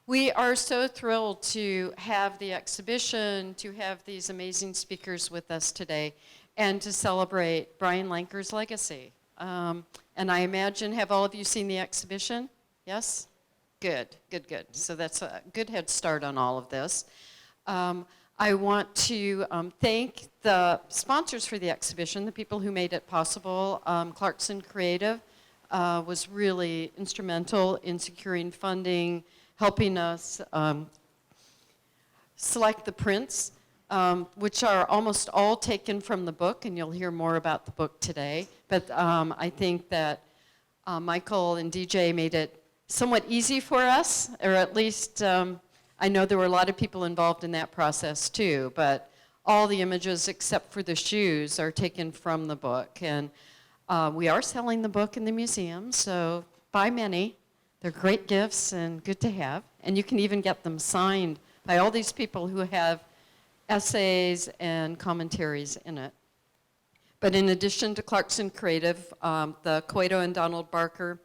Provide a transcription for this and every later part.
We are so thrilled to have the exhibition, to have these amazing speakers with us today, and to celebrate Brian Lanker's legacy. And I imagine, have all of you seen the exhibition? Yes? Good, good, good. So that's a good head start on all of this. I want to thank the sponsors for the exhibition, the people who made it possible. Clarkson Creative was really instrumental in securing funding, helping us select the prints, which are almost all taken from the book, and you'll hear more about the book today. But I think that Michael and DJ made it somewhat easy for us, or at least I know there were a lot of people involved in that process too, but all the images except for the shoes are taken from the book. And we are selling the book in the museum, so buy many. They're great gifts and good to have. And you can even get them signed by all these people who have essays and commentaries in it. But in addition to Clarkson Creative, the Cueto and Donald Barker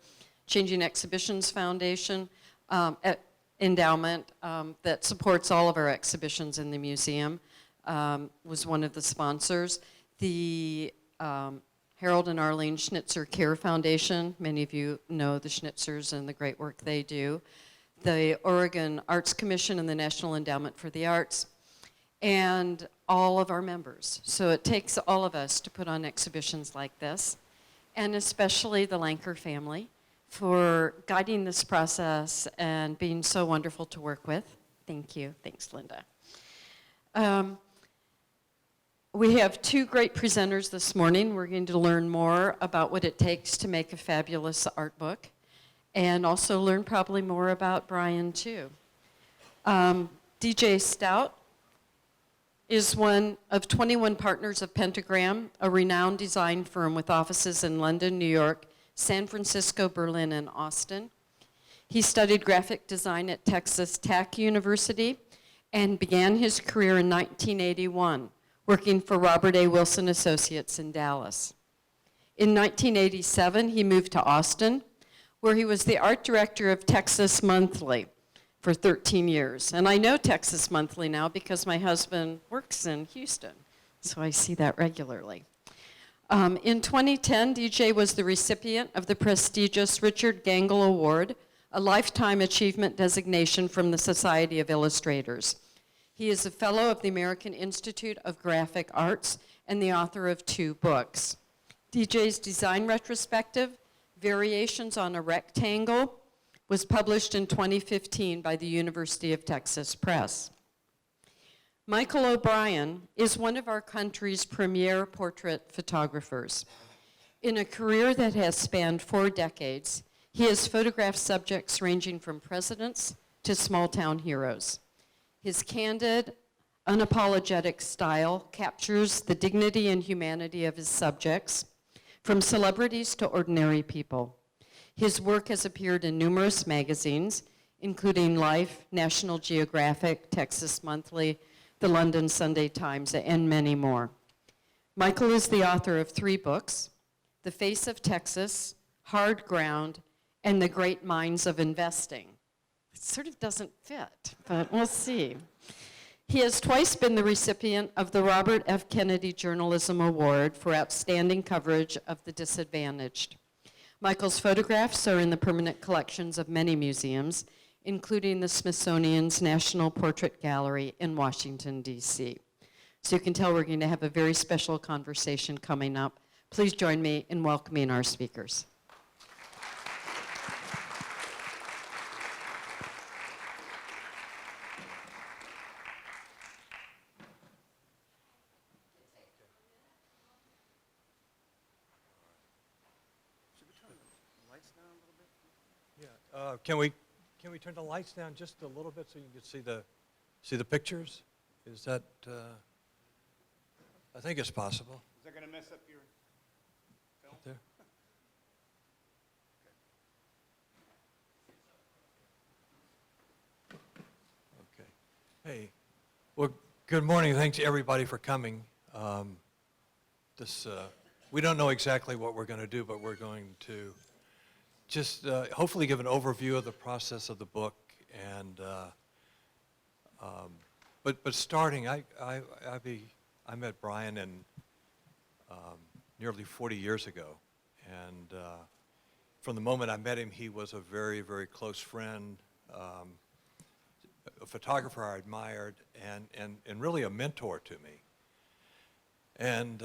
Changing Exhibitions Foundation endowment that supports all of our exhibitions in the museum was one of the sponsors. The Harold and Arlene Schnitzer Care Foundation, many of you know the Schnitzers and the great work they do. The Oregon Arts Commission and the National Endowment for the Arts, and all of our members. So it takes all of us to put on exhibitions like this, and especially the Lanker family for guiding this process and being so wonderful to work with. Thank you. Thanks, Linda. We have two great presenters this morning. We're going to learn more about what it takes to make a fabulous art book, and also learn probably more about Brian too. DJ Stout is one of 21 partners of Pentagram, a renowned design firm with offices in London, New York, San Francisco, Berlin, and Austin. He studied graphic design at Texas Tech University and began his career in 1981, working for Robert A. Wilson Associates in Dallas. In 1987, he moved to Austin, where he was the art director of Texas Monthly for 13 years. And I know Texas Monthly now because my husband works in Houston, so I see that regularly. In 2010, DJ was the recipient of the prestigious Richard Gangle Award, a lifetime achievement designation from the Society of Illustrators. He is a fellow of the American Institute of Graphic Arts and the author of 2 books. DJ's design retrospective, Variations on a Rectangle, was published in 2015 by the University of Texas Press. Michael O Brien is one of our country's premier portrait photographers. In a career that has spanned 4 decades, he has photographed subjects ranging from presidents to small-town heroes. His candid, unapologetic style captures the dignity and humanity of his subjects, from celebrities to ordinary people. His work has appeared in numerous magazines, including Life, National Geographic, Texas Monthly, the London Sunday Times, and many more. Michael is the author of 3 books, The Face of Texas, Hard Ground, and The Great Minds of Investing. It sort of doesn't fit, but we'll see. He has twice been the recipient of the Robert F. Kennedy Journalism Award for outstanding coverage of the disadvantaged. Michael's photographs are in the permanent collections of many museums, including the Smithsonian's National Portrait Gallery in Washington, D.C. So you can tell we're going to have a very special conversation coming up. Please join me in welcoming our speakers. Can we turn the lights down just a little bit so you can see the pictures? Is that I think it's possible. Is that going to mess up your film? Up there. Okay. Hey. Well, good morning. Thanks everybody for coming. We don't know exactly what we're going to do, but we're going to just hopefully give an overview of the process of the book And but starting, I met Brian in nearly 40 years ago, and from the moment I met him, he was a very, very close friend, a photographer I admired, and really a mentor to me. And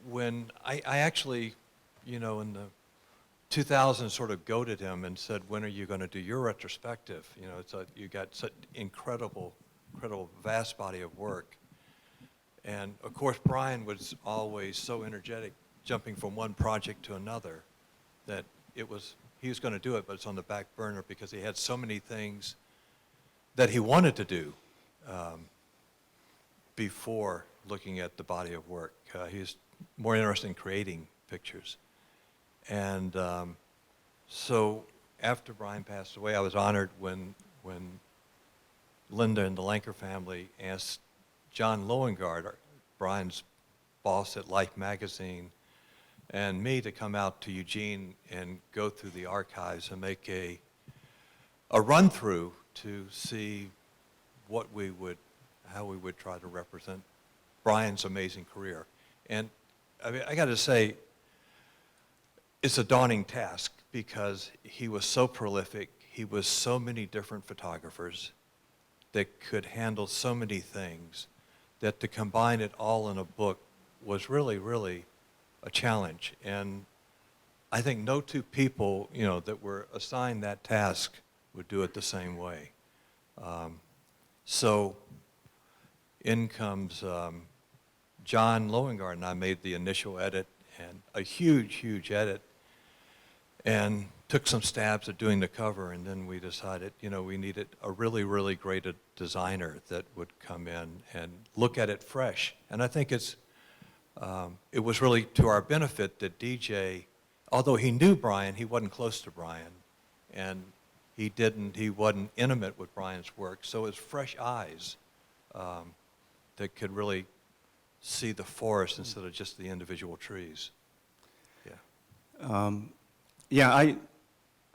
when I actually, in the 2000 sort of goaded him and said, when are you going to do your retrospective? You got such incredible vast body of work. And of course, Brian was always so energetic, jumping from one project to another, that he was going to do it, but it's on the back burner because he had so many things that he wanted to do before looking at the body of work. He's more interested in creating pictures. And so after Brian passed away, I was honored when Linda and the Lanker family asked John Loengard, Brian's boss at Life magazine, and me to come out to Eugene and go through the archives and make a run-through to see how we would try to represent Brian's amazing career. And I mean, I got to say, it's a daunting task because he was so prolific. He was so many different photographers that could handle so many things that to combine it all in a book was really, really a challenge. And I think no two people, that were assigned that task would do it the same way. So in comes John Loengard, and I made the initial edit, and a huge, huge edit, and took some stabs at doing the cover, and then we decided, we needed a really, really great designer that would come in and look at it fresh. And I think it was really to our benefit that DJ, although he knew Brian, he wasn't close to Brian, and he wasn't intimate with Brian's work, so it's fresh eyes that could really see the forest instead of just the individual trees. Yeah. Yeah,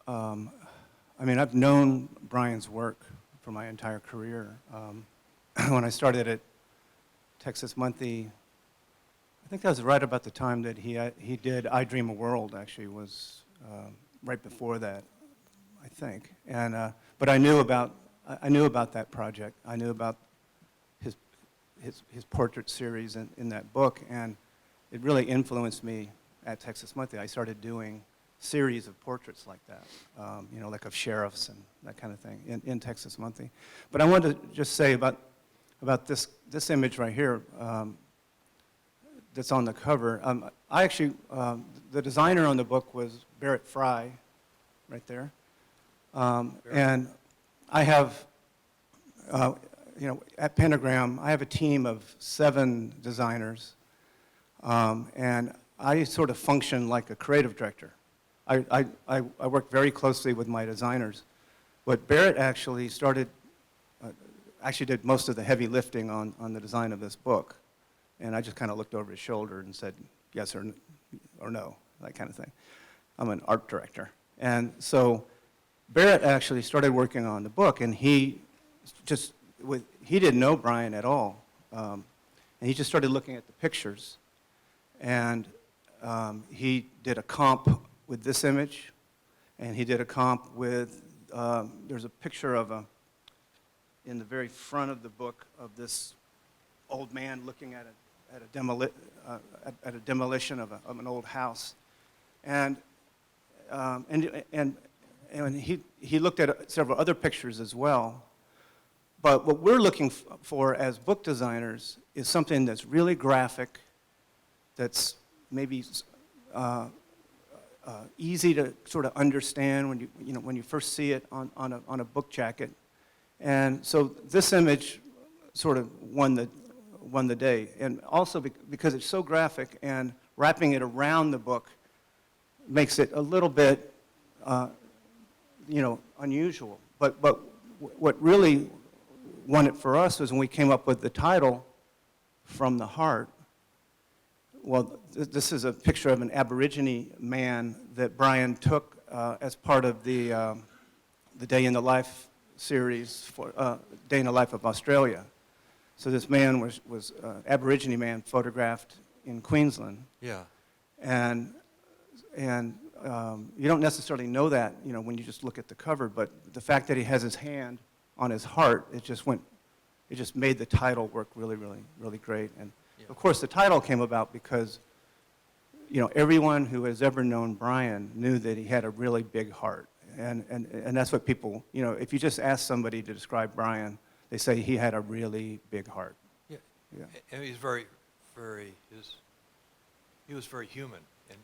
I mean, I've known Brian's work for my entire career. When I started at Texas Monthly, I think that was right about the time that he did I Dream a World, actually, was right before that, I think. And but I knew about that project. I knew about his portrait series in that book, and it really influenced me at Texas Monthly. I started doing series of portraits like that, like of sheriffs and that kind of thing in Texas Monthly. But I wanted to just say about this image right here that's on the cover. I actually, the designer on the book was Barrett Fry, right there. And I have, at Pentagram, I have a team of 7 designers, and I sort of function like a creative director. I work very closely with my designers, but Barrett actually did most of the heavy lifting on the design of this book, and I just kind of looked over his shoulder and said yes or no, that kind of thing. I'm an art director, and so Barrett actually started working on the book, and he didn't know Brian at all, and he just started looking at the pictures, and he did a comp with this image, and he did a comp with, there's a picture in the very front of the book of this old man looking at a demolition of an old house. And he looked at several other pictures as well. But what we're looking for as book designers is something that's really graphic, that's maybe easy to sort of understand when you first see it on a book jacket. And so this image sort of won the day. And also because it's so graphic and wrapping it around the book makes it a little bit unusual. But what really won it for us was when we came up with the title, From the Heart. Well, this is a picture of an Aborigine man that Brian took as part of the the Day in the Life series, for Day in the Life of Australia. So this man was Aborigine man photographed in Queensland. Yeah. And you don't necessarily know that, you know, when you just look at the cover, but the fact that he has his hand on his heart, it just made the title work really, really, really great. And of course, the title came about because, you know, everyone who has ever known Brian knew that he had a really big heart. And that's what people, you know, if you just ask somebody to describe Brian, they say he had a really big heart. Yeah. Yeah. And he was very human, and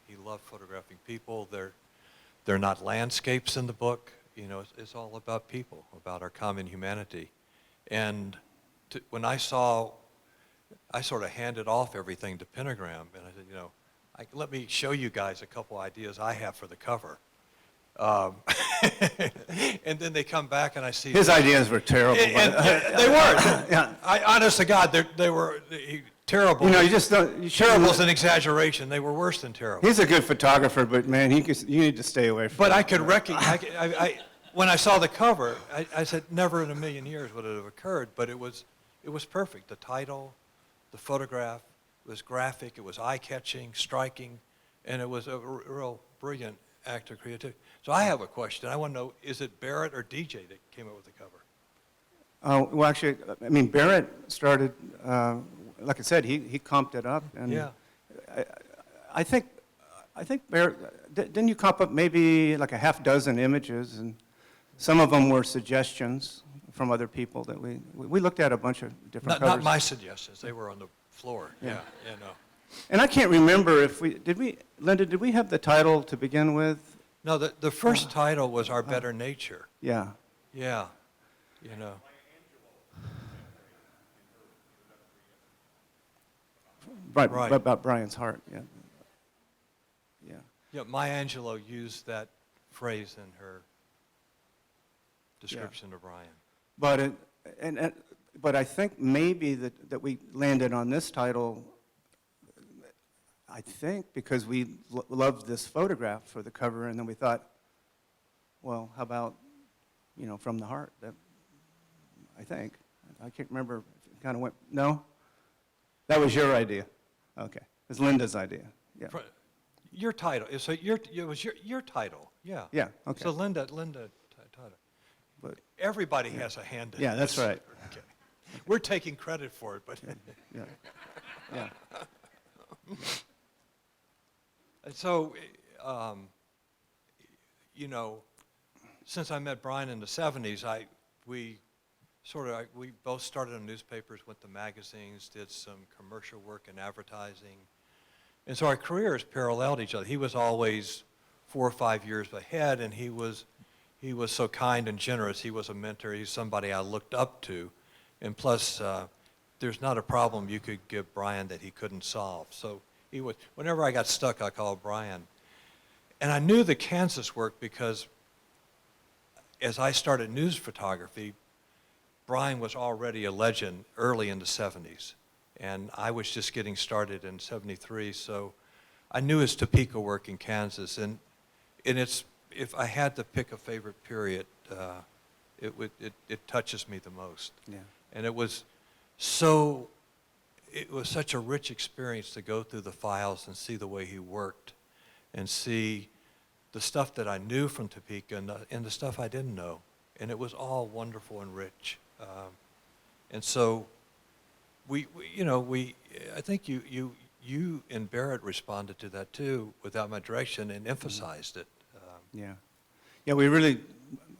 he loved photographing people. They're not landscapes in the book. You know, it's all about people, about our common humanity. And when I sort of handed off everything to Pentagram, and I said, you know, let me show you guys a couple ideas I have for the cover. And then they come back and I see His ideas were terrible. And they were. Yeah. Honest to God, they were terrible. You know, you just don't. Terrible is an exaggeration. They were worse than terrible. He's a good photographer, but man, you need to stay away from. But him. I could recognize. When I saw the cover, I said, never in a million years would it have occurred. But it was perfect. The title, the photograph, it was graphic. It was eye-catching, striking, and it was a real brilliant act of creativity. So I have a question. I want to know: is it Barrett or DJ that came up with the cover? Well, actually, I mean, Barrett started. Like I said, he comped it up, and Yeah. I think Barrett, didn't you comp up maybe like a half dozen images, and some of them were suggestions from other people that we looked at a bunch of different covers. Not my suggestions. They were on the floor. Yeah. Yeah, no. And I can't remember if Linda, did we have the title to begin with? No, the first title was Our Better Nature. Yeah. Yeah, you know. Right. About Brian's heart, yeah. Yeah. Yeah, Maya Angelou used that phrase in her description of Brian. But I think maybe that we landed on this title, I think, because we loved this photograph for the cover, and then we thought, well, how about, you know, From the Heart? I think. I can't remember. It kind of went, no? That was your idea. Okay. It was Linda's idea. Yeah. Your title. So it was your title. Yeah. Yeah, okay. So Linda title. But Everybody has a hand in yeah, this. that's right. Okay. We're taking credit for it, but. Yeah. Yeah. And so, you know, since I met Brian in the 70s, we both started in newspapers, went to magazines, did some commercial work in advertising. And so our careers paralleled each other. He was always 4 or 5 years ahead, and he was so kind and generous. He was a mentor. He's somebody I looked up to. And plus, there's not a problem you could give Brian that he couldn't solve. So whenever I got stuck, I called Brian. And I knew the Kansas work because as I started news photography, Brian was already a legend early in the 70s. And I was just getting started in 73, so I knew his Topeka work in Kansas. And if I had to pick a favorite period, it touches me the most. Yeah. And it was such a rich experience to go through the files and see the way he worked and see the stuff that I knew from Topeka and the stuff I didn't know. And it was all wonderful and rich. And so I think you and Barrett responded to that too without my direction and emphasized it. Yeah. Yeah,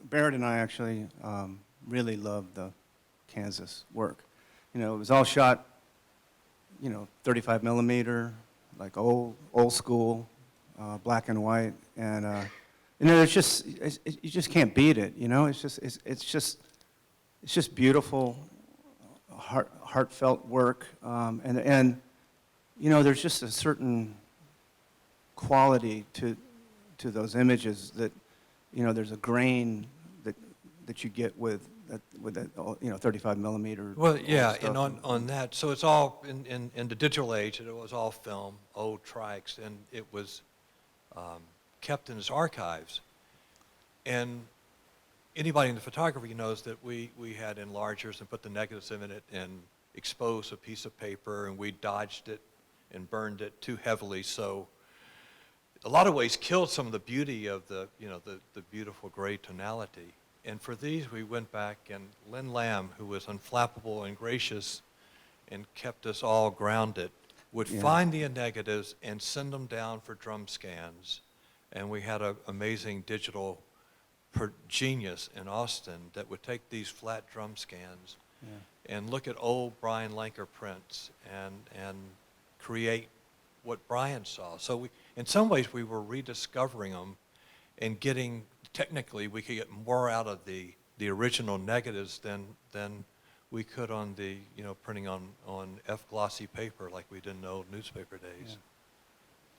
Barrett and I actually really loved the Kansas work. You know, it was all shot, 35 millimeter, like old school, black and white, and you just can't beat it. You know, it's just beautiful, heartfelt work, and there's just a certain quality to those images that, there's a grain that you get with that 35 millimeter. Well, yeah, and on that, so it's all in the digital age. It was all film, old trikes, and it was kept in his archives. And anybody in the photography knows that we had enlargers and put the negatives in it and exposed a piece of paper, and we dodged it and burned it too heavily, so a lot of ways killed some of the beauty of the beautiful gray tonality. And for these, we went back, and Lynn Lamb, who was unflappable and gracious and kept us all grounded, would find the negatives and send them down for drum scans. And we had an amazing digital genius in Austin that would take these flat drum scans and look at old Brian Lanker prints and create what Brian saw. So in some ways, we were rediscovering them and getting, technically, we could get more out of the original negatives than we could on the, printing on F-glossy paper like we did in old newspaper days. Yeah.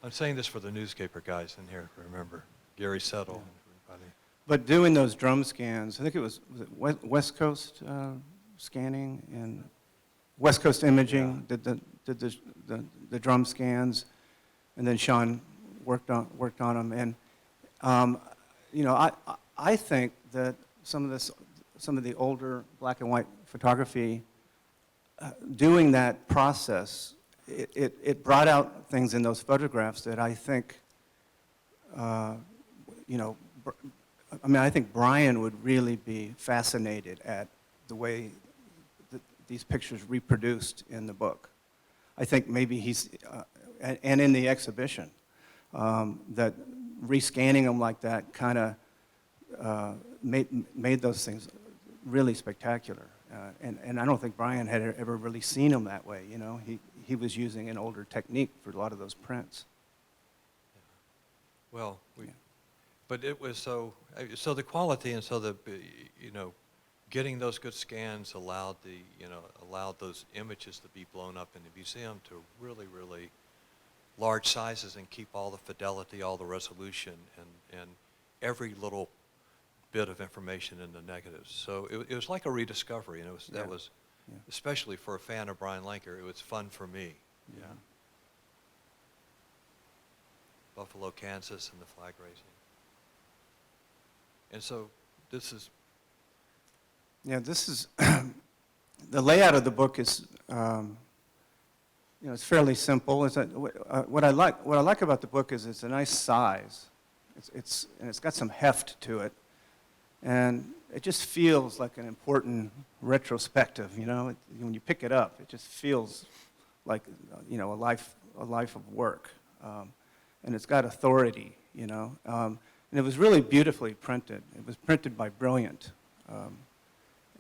I'm saying this for the newspaper guys in here, remember, Gary Settle and everybody. But doing those drum scans, I think it was it West Coast scanning and West Coast Imaging did the drum scans, and then Sean worked on them. And I think that some of the older black and white photography, doing that process, it brought out things in those photographs that I think, I think Brian would really be fascinated at the way that these pictures reproduced in the book. I think maybe he's, and in the exhibition, that rescanning them like that kind of made those things really spectacular. And I don't think Brian had ever really seen them that way. He was using an older technique for a lot of those prints. Well, but it was so the quality, and so the getting those good scans allowed those images to be blown up in the museum to really, really large sizes and keep all the fidelity, all the resolution, and every little bit of information in the negatives. So it was like a rediscovery, and that was especially for a fan of Brian Lanker, it was fun for me. Yeah. Buffalo, Kansas, and the flag raising. And so this is. Yeah, this is the layout of the book is, it's fairly simple. What I like about the book is it's a nice size. It's got some heft to it, and it just feels like an important retrospective. When you pick it up, it just feels like a life of work, and it's got authority. And it was really beautifully printed. It was printed by Brilliant.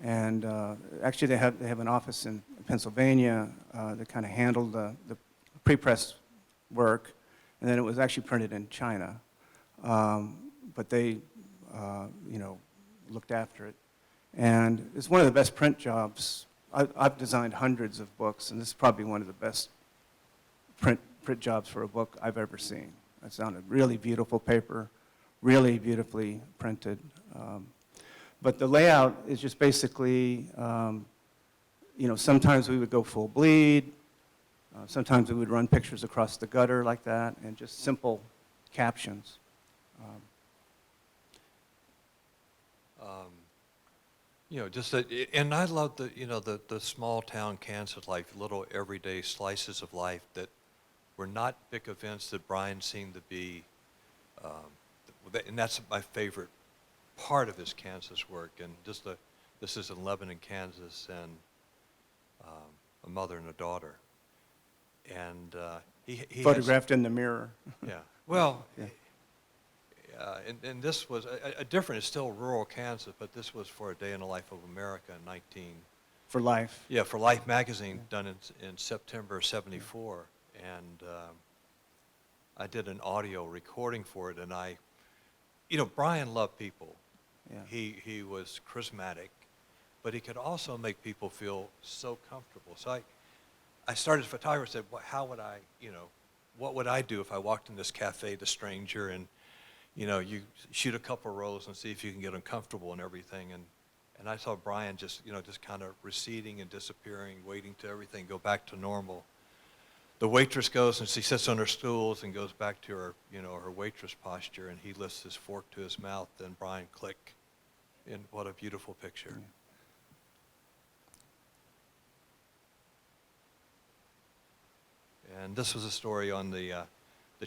And actually, they have an office in Pennsylvania that kind of handled the pre-press work, and then it was actually printed in China. But they, looked after it, and it's one of the best print jobs. I've designed hundreds of books, and this is probably one of the best print jobs for a book I've ever seen. It's on a really beautiful paper, really beautifully printed. But the layout is just basically, sometimes we would go full bleed, sometimes we would run pictures across the gutter like that, and just simple captions. And I love the small town Kansas life, little everyday slices of life that were not big events that Brian seemed to be, and that's my favorite part of his Kansas work. And this is in Lebanon, Kansas, and a mother and a daughter. And he photographed in the mirror. Yeah. Well. Yeah. And this was a different. It's still rural Kansas, but this was for a day in the life of America in 19. For Life. Yeah, for Life magazine, done in September '74, and I did an audio recording for it. And Brian loved people. Yeah. He was charismatic, but he could also make people feel so comfortable. So I started as a photographer. Said, well, how would what would I do if I walked in this cafe, the stranger, and you shoot a couple rows and see if you can get them comfortable and everything. And I saw Brian just kind of receding and disappearing, waiting till everything go back to normal. The waitress goes and she sits on her stools and goes back to her, her waitress posture, and he lifts his fork to his mouth, and Brian click, And what a beautiful picture. And this was a story on the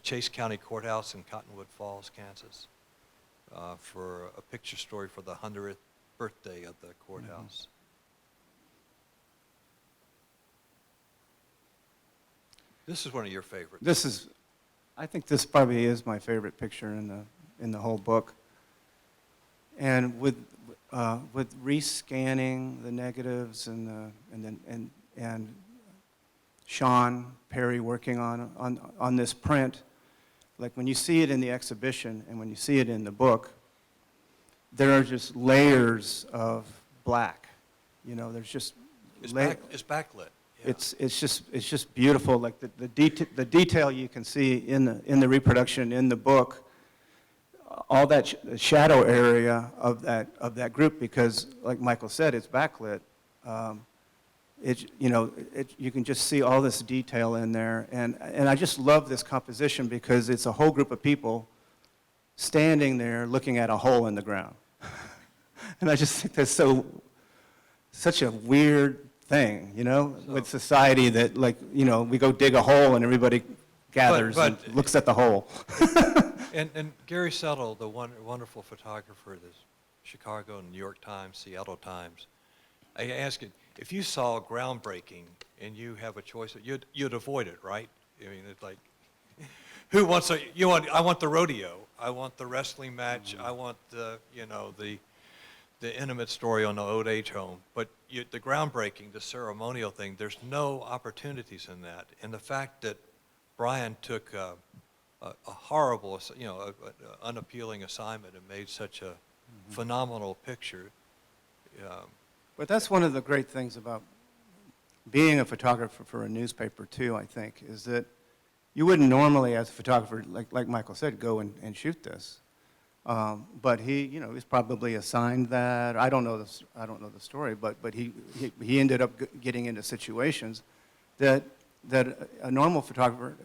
Chase County Courthouse in Cottonwood Falls, Kansas, for a picture story for the 100th birthday of the courthouse. This is one of your favorites. I think this probably is my favorite picture in the whole book. And with rescanning the negatives and Sean Perry working on this print, like when you see it in the exhibition and when you see it in the book, there are just layers of black. You know, there's just It's backlit. Yeah. It's just beautiful. Like the detail you can see in the reproduction in the book, all that shadow area of that group, because like Michael said, it's backlit. You can just see all this detail in there, and I just love this composition because it's a whole group of people standing there looking at a hole in the ground, and I just think that's such a weird thing, with society that, like, we go dig a hole and everybody gathers and looks at the hole. And Gary Settle, the wonderful photographer of the Chicago and New York Times, Seattle Times, I ask you, if you saw groundbreaking and you have a choice, you'd avoid it, right? I mean, it's like, who wants I want the rodeo, I want the wrestling match, I want the intimate story on the old age home. But the groundbreaking, the ceremonial thing, there's no opportunities in that. And the fact that Brian took a horrible, unappealing assignment and made such a phenomenal picture. But that's one of the great things about being a photographer for a newspaper too, I think, is that you wouldn't normally, as a photographer, like Michael said, go and shoot this. But he was probably assigned that. I don't know the story, but he ended up getting into situations that a normal photographer,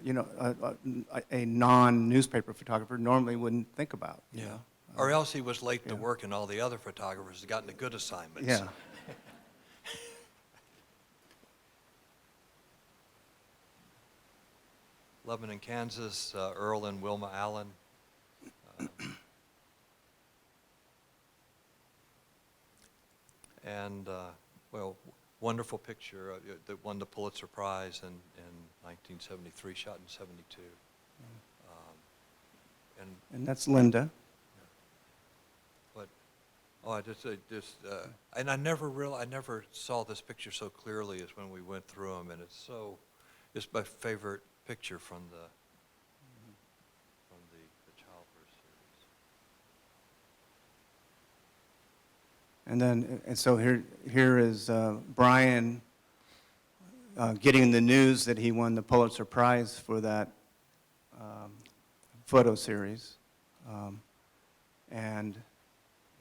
a non-newspaper photographer normally wouldn't think about. You know? Or else he was late to work and all the other photographers had gotten the good assignments. Yeah. Lebanon, Kansas, Earl and Wilma Allen. Wonderful picture that won the Pulitzer Prize in 1973, shot in 72. And that's Linda. But and I never saw this picture so clearly as when we went through them, and it's my favorite picture from the childbirth series. And so here is Brian getting the news that he won the Pulitzer Prize for that photo series. And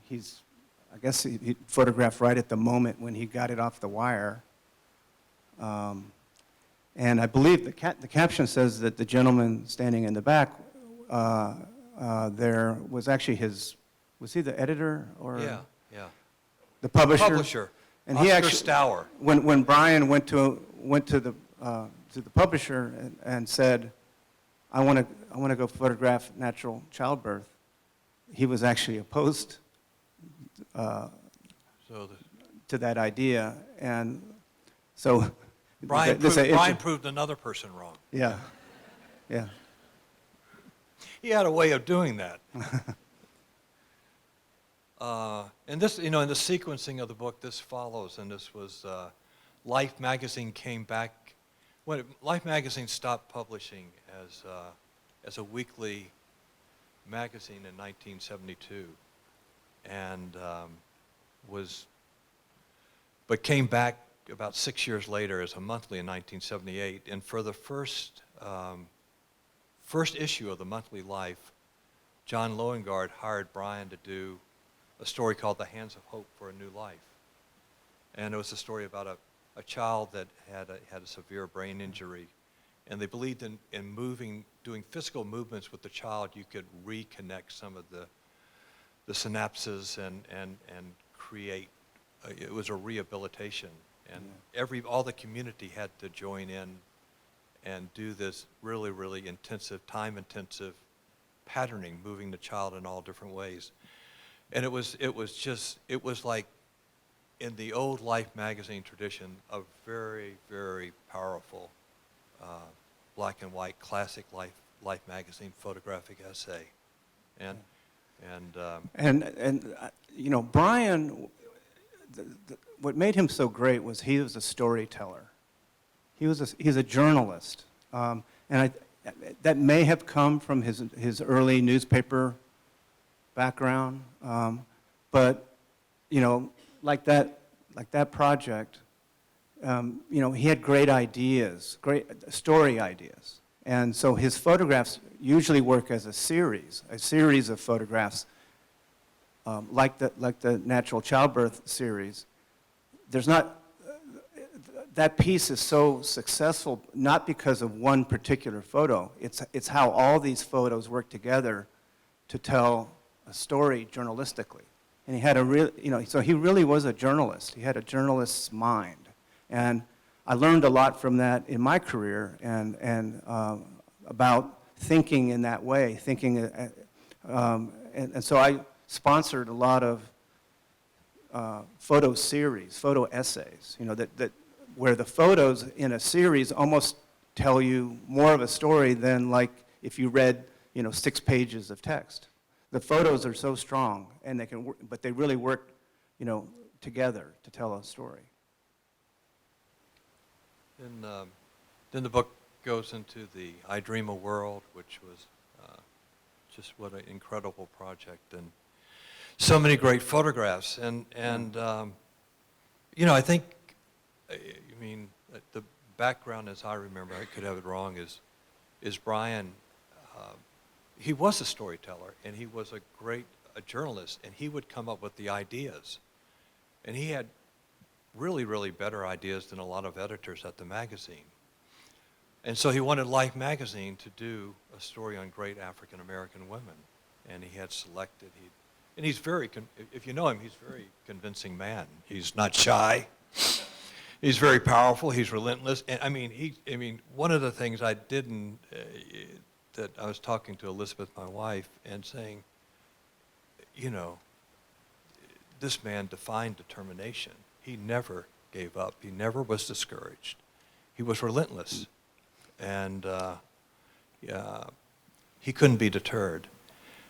I guess he photographed right at the moment when he got it off the wire. And I believe the caption says that the gentleman standing in the back there was actually was he the editor or? Yeah. The publisher. Publisher. And Oscar he actually, Stour. When Brian went to the publisher and said, I want to go photograph natural childbirth, he was actually opposed to that idea, and so Brian proved another person wrong. Yeah. He had a way of doing that. And this, in the sequencing of the book, this follows, and this was, Life magazine came back, when Life magazine stopped publishing as a weekly magazine in 1972, and but came back about 6 years later as a monthly in 1978, and for the first issue of the monthly Life, John Loengard hired Brian to do a story called The Hands of Hope for a New Life. And it was a story about a child that had a severe brain injury. And they believed in doing physical movements with the child, you could reconnect some of the synapses and create. It was a rehabilitation, and all the community had to join in and do this really, really intensive, time-intensive patterning, moving the child in all different ways. And it was like, in the old Life magazine tradition, a very, very powerful black and white classic Life magazine photographic essay. And you know, Brian, what made him so great was he was a storyteller. He's a journalist, and that may have come from his early newspaper background, but you know, like that project, you know, he had great ideas, great story ideas, and so his photographs usually work as a series of photographs, like the natural childbirth series. There's not. That piece is so successful not because of one particular photo. It's how all these photos work together to tell a story journalistically. And he had so he really was a journalist. He had a journalist's mind. And I learned a lot from that in my career and about thinking in that way, and so I sponsored a lot of photo series, photo essays, you know, that where the photos in a series almost tell you more of a story than like if you read, you know, 6 pages of text. The photos are so strong, and but they really work, you know, together to tell a story. then the book goes into the I Dream a World, which was just what an incredible project, and so many great photographs. And you know, I think, I mean, the background, as I remember, I could have it wrong, is Brian, he was a storyteller, and he was a journalist, and he would come up with the ideas. And he had really, really better ideas than a lot of editors at the magazine. And so he wanted Life magazine to do a story on great African American women. And he had selected, and he's very, if you know him, he's a very convincing man. He's not shy. He's very powerful. He's relentless. And I mean, one of the things I didn't, that I was talking to Elizabeth, my wife, and saying, you know, this man defined determination. He never gave up. He never was discouraged. He was relentless. And he couldn't be deterred.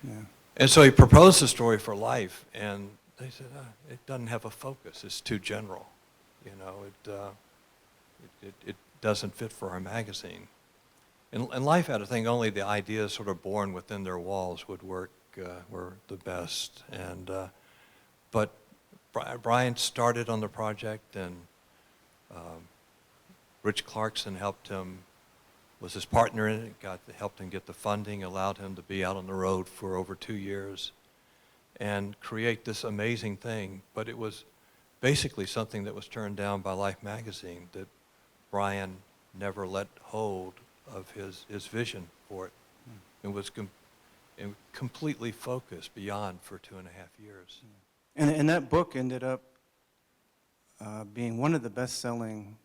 Yeah. And so he proposed a story for Life, and they said, it doesn't have a focus. It's too general. You know, it doesn't fit for our magazine. And Life had a thing, only the ideas sort of born within their walls would work, were the best. And but Brian started on the project, and Rich Clarkson helped him, was his partner in it, helped him get the funding, allowed him to be out on the road for over 2 years and create this amazing thing. But it was basically something that was turned down by Life magazine, that Brian never let hold of his vision for it. It was completely focused beyond for 2.5 years. And that book ended up being one of the best-selling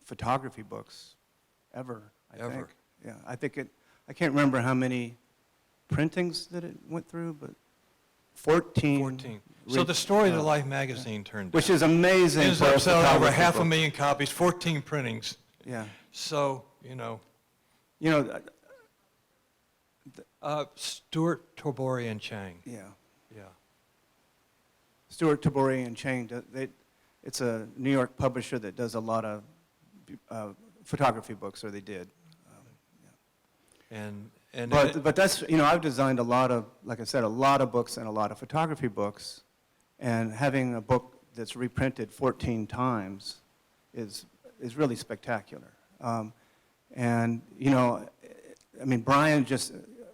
photography books ever, I think. Yeah, I think I can't remember how many printings that it went through, but 14. 14. So the story of the Life magazine turned Which down. is amazing. Ends for a up selling over photography book. 500,000 copies, 14 printings. Yeah. So, you know. You know, Stuart Torborian Chang. yeah. Yeah. Stuart Torborian Chang, it's a New York publisher that does a lot of photography books, or they did. But that's, you know, I've designed a lot of, like I said, a lot of books and a lot of photography books, and having a book that's reprinted 14 times is really spectacular. And, you know, I mean, Brian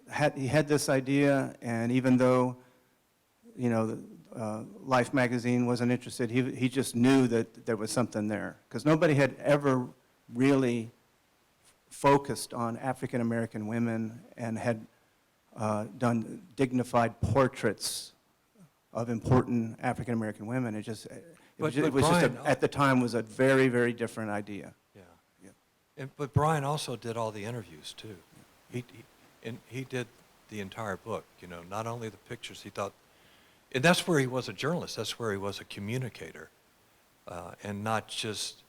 had this idea, and even though, you know, Life magazine wasn't interested, he just knew that there was something there, because nobody had ever really focused on African American women and had done dignified portraits of important African American women. It just, But just Brian, at the time was a very, very different idea. Yeah. Yeah. But Brian also did all the interviews too. He did the entire book, you know, not only the pictures. He thought, and that's where he was a journalist. That's where he was a communicator, and not just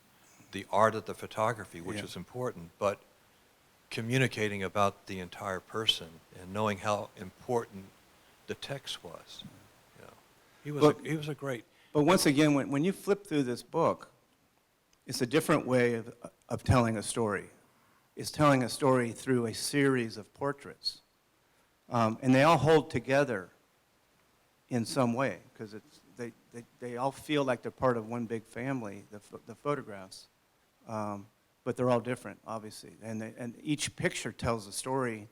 the art of the photography, which Yeah. is important, but communicating about the entire person and knowing how important the text was. You know, he was a great. But once again, when you flip through this book, it's a different way of telling a story. It's telling a story through a series of portraits. And they all hold together in some way, because they all feel like they're part of one big family, the photographs. But they're all different, obviously. And each picture tells a story,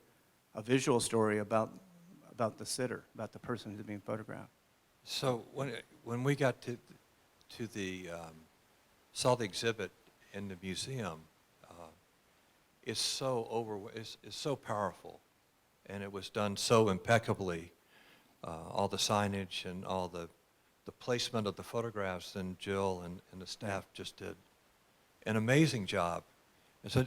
a visual story about the sitter, about the person who's being photographed. So when we got to the saw the exhibit in the museum, it's so powerful, and it was done so impeccably. All the signage and all the placement of the photographs, and Jill and the staff just did an amazing job. And so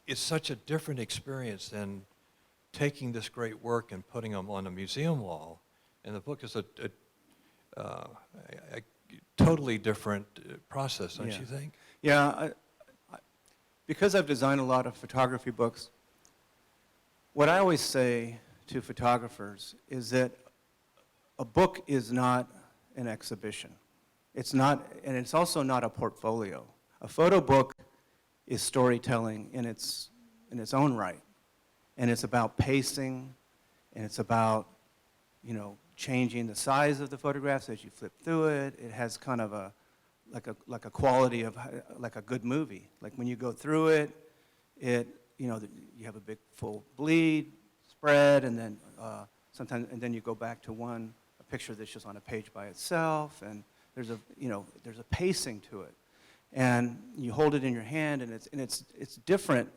it's such a different experience than taking this great work and putting them on a museum wall. And the book is a totally different process, don't you think? Yeah, because I've designed a lot of photography books, what I always say to photographers is that a book is not an exhibition. It's not, and it's also not a portfolio. A photo book is storytelling in its own right. And it's about pacing, and it's about, you know, changing the size of the photographs as you flip through it. It has kind of like a quality of like a good movie. Like when you go through it, you know, you have a big full bleed spread, and then sometimes, and then you go back to a picture that's just on a page by itself, and there's a pacing to it, and you hold it in your hand, and it's different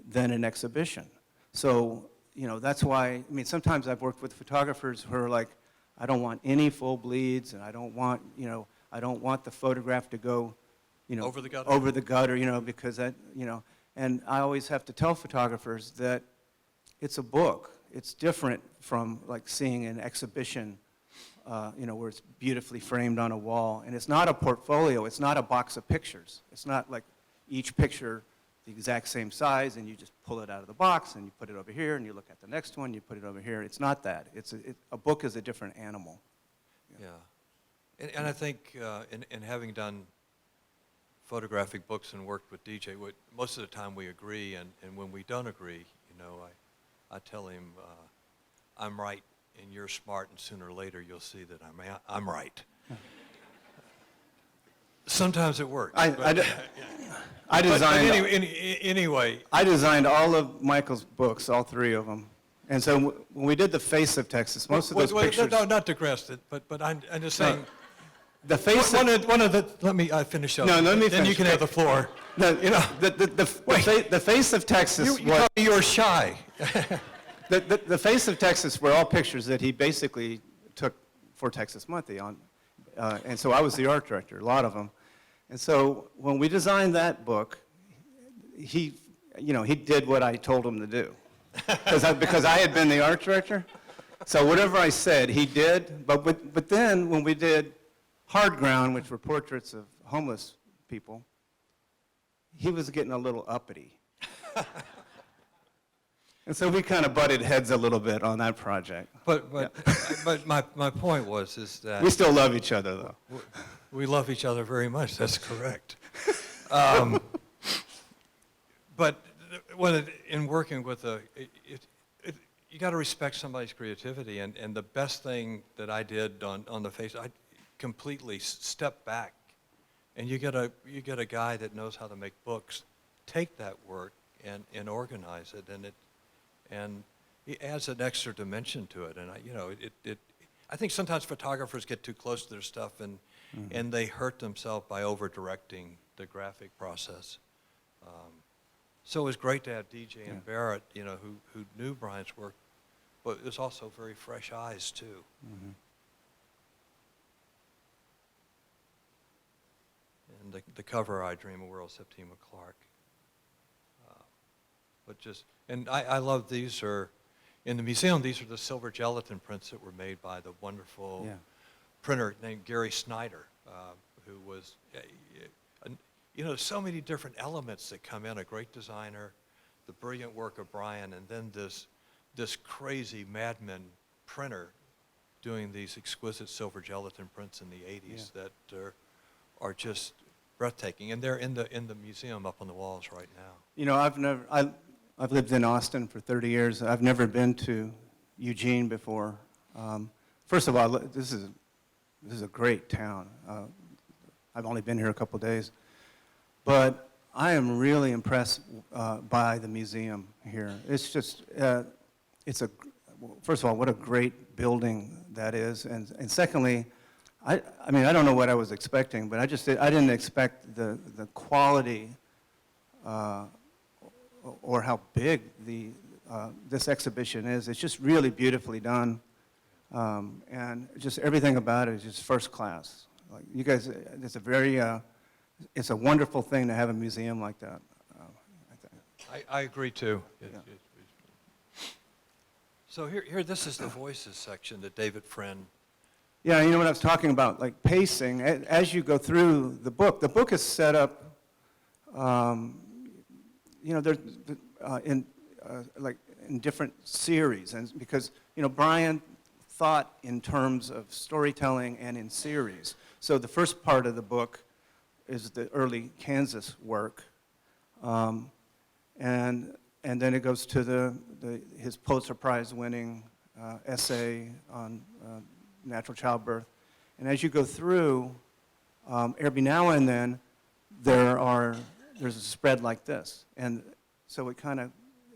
than an exhibition. So, you know, that's why, I mean, sometimes I've worked with photographers who are like, I don't want any full bleeds, and I don't want the photograph to go, you know, Over the gutter, you know, because that, you know, and I always have to tell photographers that it's a book. It's different from like seeing an exhibition, you know, where it's beautifully framed on a wall. And it's not a portfolio. It's not a box of pictures. It's not like each picture the exact same size, and you just pull it out of the box, and you put it over here, and you look at the next one, you put it over here. It's not that. A book is a different animal. Yeah. And I think in having done photographic books and worked with DJ, most of the time we agree, and when we don't agree, you know, I tell him, I'm right and you're smart, and sooner or later you'll see that I'm right. Sometimes it works. I designed, anyway. I designed all of Michael's books, all three of them. And so when we did the Face of Texas, most of those pictures... No, not digress, but I'm just saying... The face let me finish up. No, let me finish. Then you can have the floor. No, you know, the Face of Texas... You were shy. The Face of Texas were all pictures that he basically took for Texas Monthly on. And so I was the art director, a lot of them. And so when we designed that book, he did what I told him to do. Because I had been the art director. So whatever I said, he did. But then when we did Hard Ground, which were portraits of homeless people, he was getting a little uppity. And so we kind of butted heads a little bit on that project. But my point is that... We still love each other, though. We love each other very much, that's correct. But in working with you got to respect somebody's creativity, and the best thing that I did on the Face, I completely stepped back, and you get a guy that knows how to make books, take that work and organize it, and he adds an extra dimension to it, and I think sometimes photographers get too close to their stuff and they hurt themselves by over-directing the graphic process. So it was great to have DJ and Barrett, you know, who knew Brian's work, but it was also very fresh eyes too. And the cover, I Dream a World, Septima Clark. And I love these in the museum, these are the silver gelatin prints that were made by the wonderful printer named Gary Snyder, who was, so many different elements that come in, a great designer, the brilliant work of Brian, and then this crazy madman printer doing these exquisite silver gelatin prints in the 80s that are just breathtaking. And they're in the museum up on the walls right now. I've lived in Austin for 30 years. I've never been to Eugene before. First of all, this is a great town. I've only been here a couple days. But I am really impressed by the museum here. It's just, first of all, what a great building that is. And secondly, I don't know what I was expecting, but I didn't expect the quality or how big this exhibition is. It's just really beautifully done. And just everything about it is just first class. Like you guys, it's a wonderful thing to have a museum like that. I agree too. So here, this is the voices section that David Friend. Yeah, you know what I was talking about, like pacing. As you go through the book is set up, in different series, and because Brian thought in terms of storytelling and in series. So the first part of the book is the early Kansas work, and then it goes to his Pulitzer Prize winning essay on natural childbirth. And as you go through, every now and then there's a spread like this, and so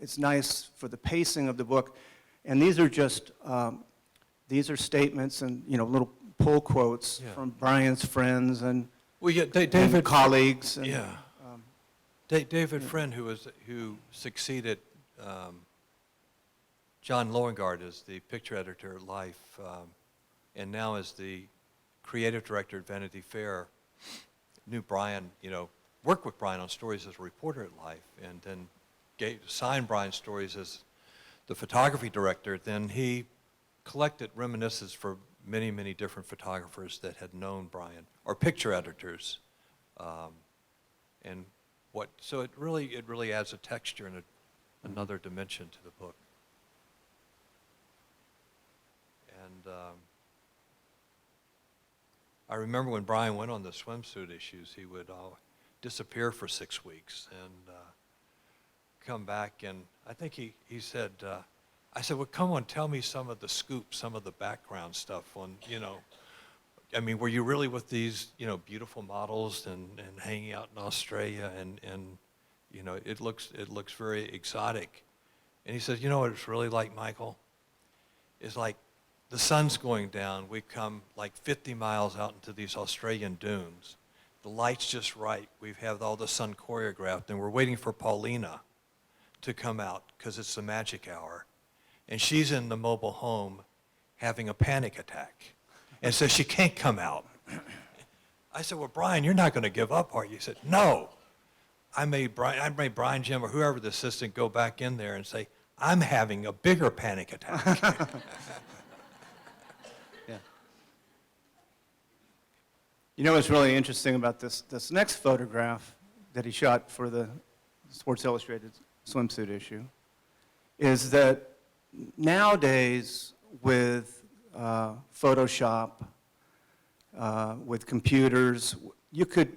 it's nice for the pacing of the book. And these are just these are statements and little pull quotes from Brian's friends and David colleagues. And, David Friend, who succeeded John Loengard as the picture editor at Life, and now as the creative director at Vanity Fair, knew Brian, worked with Brian on stories as a reporter at Life, and then signed Brian's stories as the photography director. Then he collected reminiscences for many, many different photographers that had known Brian, or picture editors. So it really adds a texture and another dimension to the book. And I remember when Brian went on the swimsuit issues, he would disappear for 6 weeks and come back, and I think he said, I said, well, come on, tell me some of the scoops, some of the background stuff on, were you really with these, beautiful models and hanging out in Australia and it looks very exotic. And he said, what it's really like, Michael? It's like the sun's going down. We come like 50 miles out into these Australian dunes. The light's just right. We have all the sun choreographed, and we're waiting for Paulina to come out because it's the magic hour. And she's in the mobile home having a panic attack. And so she can't come out. I said, well, Brian, you're not going to give up, are you? He said, no. I made Brian, Jim, or whoever the assistant go back in there and say, I'm having a bigger panic attack. Yeah. What's really interesting about this next photograph that he shot for the Sports Illustrated swimsuit issue is that nowadays with Photoshop, with computers, you could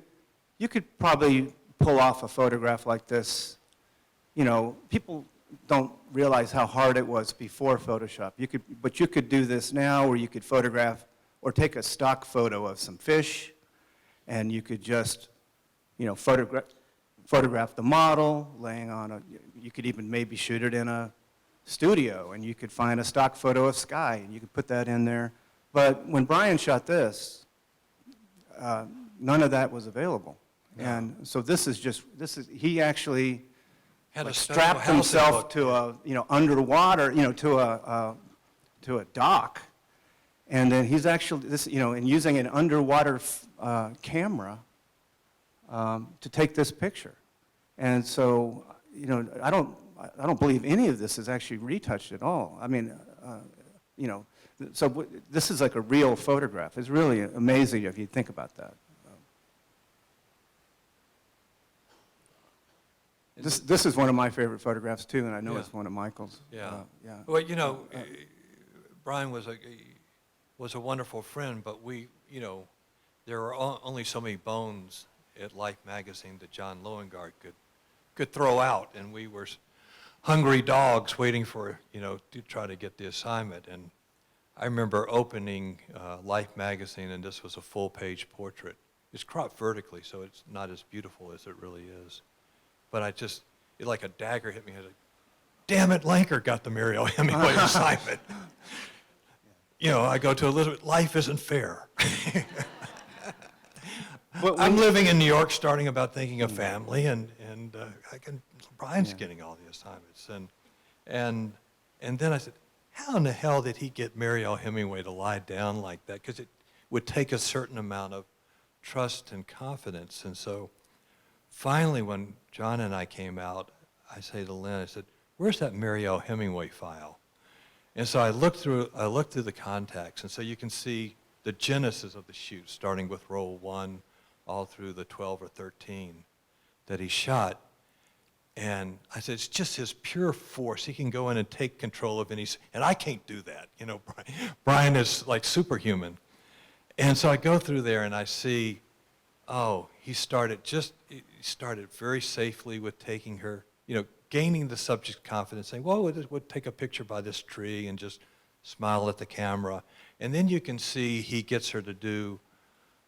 probably pull off a photograph like this. People don't realize how hard it was before Photoshop. But you could do this now, where you could photograph or take a stock photo of some fish, and you could just, photograph the model laying on you could even maybe shoot it in a studio, and you could find a stock photo of sky, and you could put that in there. But when Brian shot this, none of that was available. No. And so he actually strapped himself to a, underwater, to a dock. And then he's actually, and using an underwater camera, to take this picture. And so, I don't believe any of this is actually retouched at all. I mean, this is like a real photograph. It's really amazing if you think about that. This is one of my favorite photographs too, and I know it's one of Michael's. Yeah. Yeah. Well, Brian was a wonderful friend, but there were only so many bones at Life magazine that John Loengard could throw out, and we were hungry dogs waiting for, to try to get the assignment. And I remember opening Life magazine, and this was a full-page portrait. It's cropped vertically, so it's not as beautiful as it really is. But it like a dagger hit me. I was like, damn it, Lanker got the Muriel Hemingway assignment. I go to Elizabeth, life isn't fair. I'm living in New York, starting about thinking of family, and Brian's getting all the assignments. And then I said, how in the hell did he get Muriel Hemingway to lie down like that? Because it would take a certain amount of trust and confidence. And so finally, when John and I came out, I say to Lynn, I said, where's that Muriel Hemingway file? And so I looked through the contacts, and so you can see the genesis of the shoot, starting with roll 1 all through the 12 or 13 that he shot. And I said, it's just his pure force. He can go in and take control of any, and I can't do that. Brian is like superhuman. And so I go through there and I see, he started very safely with taking her, gaining the subject's confidence, saying, well, we'll take a picture by this tree and just smile at the camera. And then you can see he gets her to do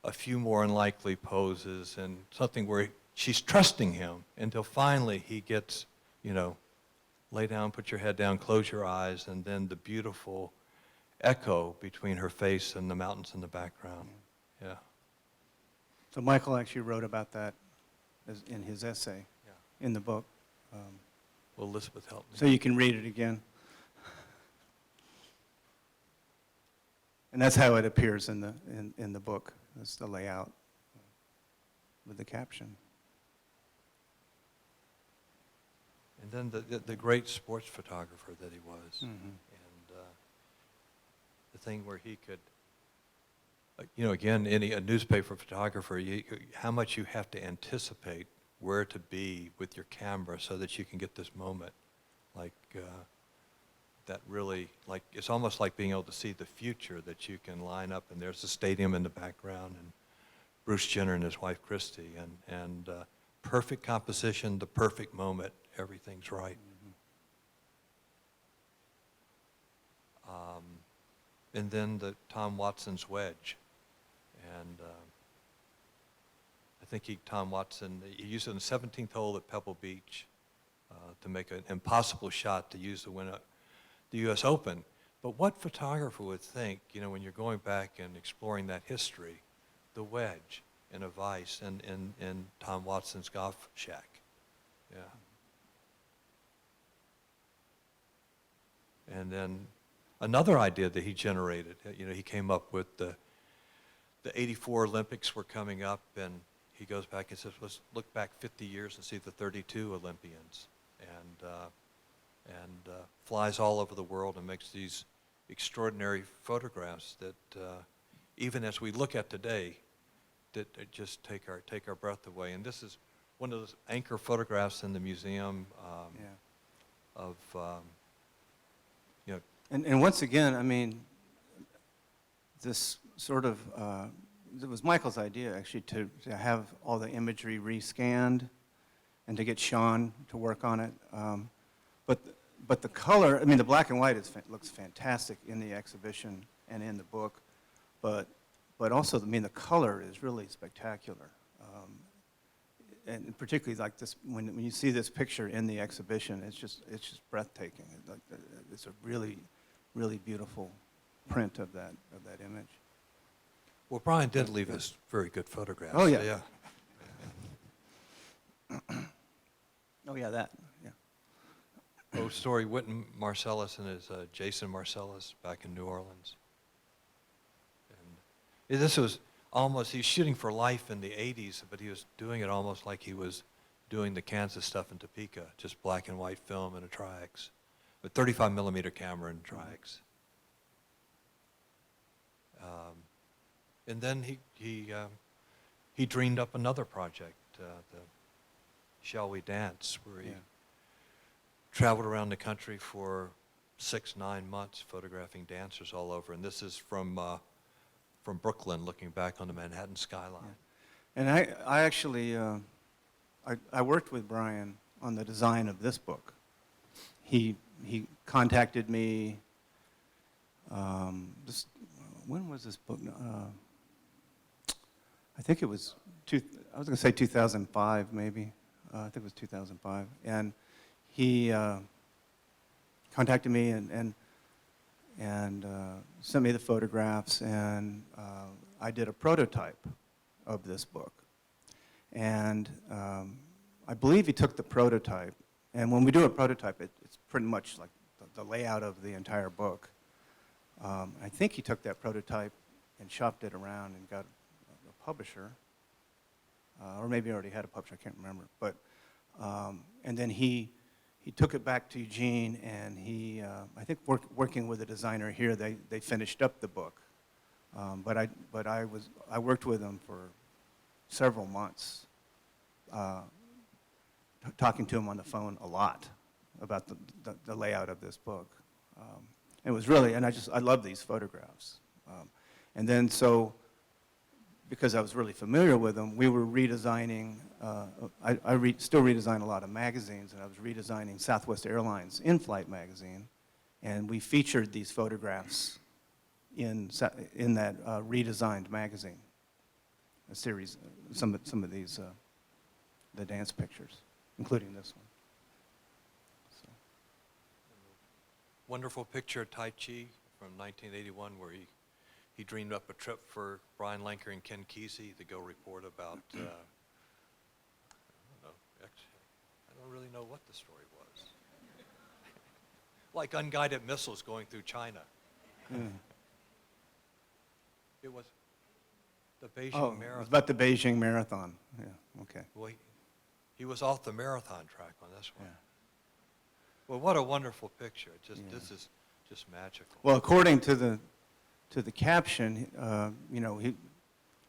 a few more unlikely poses and something where she's trusting him until finally he gets, lay down, put your head down, close your eyes, and then the beautiful echo between her face and the mountains in the background. Yeah. So Michael actually wrote about that in his essay in the book. Will Elizabeth help me? So you can read it again. And that's how it appears in the book. That's the layout with the caption. And then the great sports photographer that he was. Mm-hmm. And the thing where he could, again, a newspaper photographer, how much you have to anticipate where to be with your camera so that you can get this moment. That really, it's almost like being able to see the future, that you can line up, and there's the stadium in the background, and Bruce Jenner and his wife Christy, and perfect composition, the perfect moment, everything's right. Mm-hmm. And then the Tom Watson's wedge, and I think Tom Watson, he used it in the 17th hole at Pebble Beach to make an impossible shot to use to win the U.S. Open. But what photographer would think, when you're going back and exploring that history, the wedge in a vise in Tom Watson's golf shack? Yeah. And then another idea that he generated, he came up with the 84 Olympics were coming up, and he goes back and says, let's look back 50 years and see the 32 Olympians, and flies all over the world and makes these extraordinary photographs that even as we look at today, that just take our breath away. And this is one of those anchor photographs in the museum of, And once again, this sort of, it was Michael's idea actually to have all the imagery rescanned and to get Sean to work on it. But the color, the black and white looks fantastic in the exhibition and in the book, but also, the color is really spectacular. And particularly like this, when you see this picture in the exhibition, it's just breathtaking. It's a really, really beautiful print of that image. well, Brian did leave us very good photographs. Oh, yeah. Yeah. Oh yeah, that. Yeah. Oh, story, Wynton Marcellus and his Jayson Marcellus back in New Orleans. And this was, almost, he was shooting for life in the 80s, but he was doing it almost like he was doing the Kansas stuff in Topeka, just black and white film and a Tri-X, a 35 millimeter camera and Tri-X. And then he dreamed up another project, the Shall We Dance, where he traveled around the country for 6-9 months photographing dancers all over. And this is from Brooklyn, looking back on the Manhattan skyline. Yeah. And I actually, I worked with Brian on the design of this book. He contacted me, when was this book? I think it was, I was going to say 2005 maybe. I think it was 2005. And he contacted me and sent me the photographs, and I did a prototype of this book. And I believe he took the prototype, and when we do a prototype, it's pretty much like the layout of the entire book. I think he took that prototype and shopped it around and got a publisher, or maybe he already had a publisher, I can't remember. But, and then he took it back to Eugene, and he, I think working with a designer here, they finished up the book. But I worked with him for several months, talking to him on the phone a lot about the layout of this book. It was really, and I love these photographs. And then so, because I was really familiar with them, we were redesigning, still redesign a lot of magazines, and I was redesigning Southwest Airlines in-flight magazine, and we featured these photographs in that redesigned magazine, a series, some of these, the dance pictures, including this one. So. Wonderful picture of Tai Chi from 1981, where he dreamed up a trip for Brian Lanker and Ken Kesey to go report about, I don't know, I don't really know what the story was. Like unguided missiles going through China. Mm. It was the Beijing It Marathon. was about the Beijing Marathon. Yeah, okay. Well, he was off the marathon track on this one. Yeah. Well, what a wonderful picture. This is just magical. Well, according to the caption, you know, he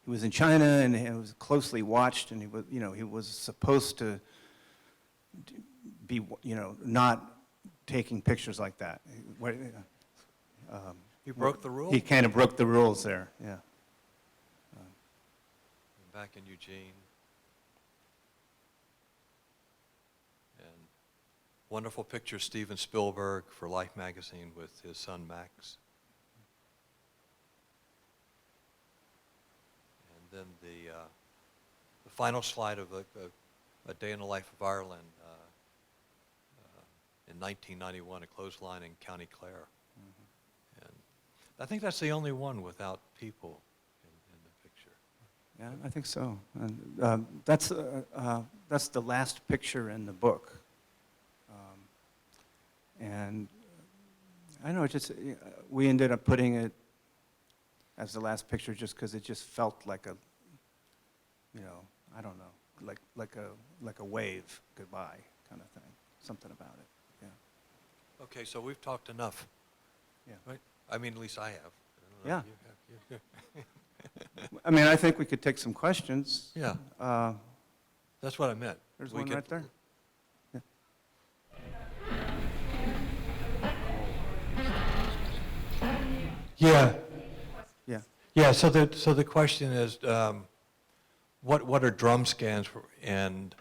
was in China and it was closely watched, and he was supposed to be, not taking pictures like that. He broke the rules. He kind of broke the rules there. Yeah. Back in Eugene. And wonderful picture of Steven Spielberg for Life magazine with his son Max. And then the final slide of a day in the life of Ireland in 1991, a clothesline in County Clare. Mm-hmm. And I think that's the only one without people in the picture. Yeah, I think so. And that's the last picture in the book. And I don't know, we ended up putting it as the last picture just because it just felt like a, I don't know, like a wave goodbye kind of thing. Something about it. Yeah. Okay, so we've talked enough. Yeah. Right? I mean, at least I have. I don't know Yeah. if you have. I mean, I think we could take some questions. Yeah. That's what I meant. There's We one could- right there. Yeah. Yeah. Yeah. So the question is, what are drum scans and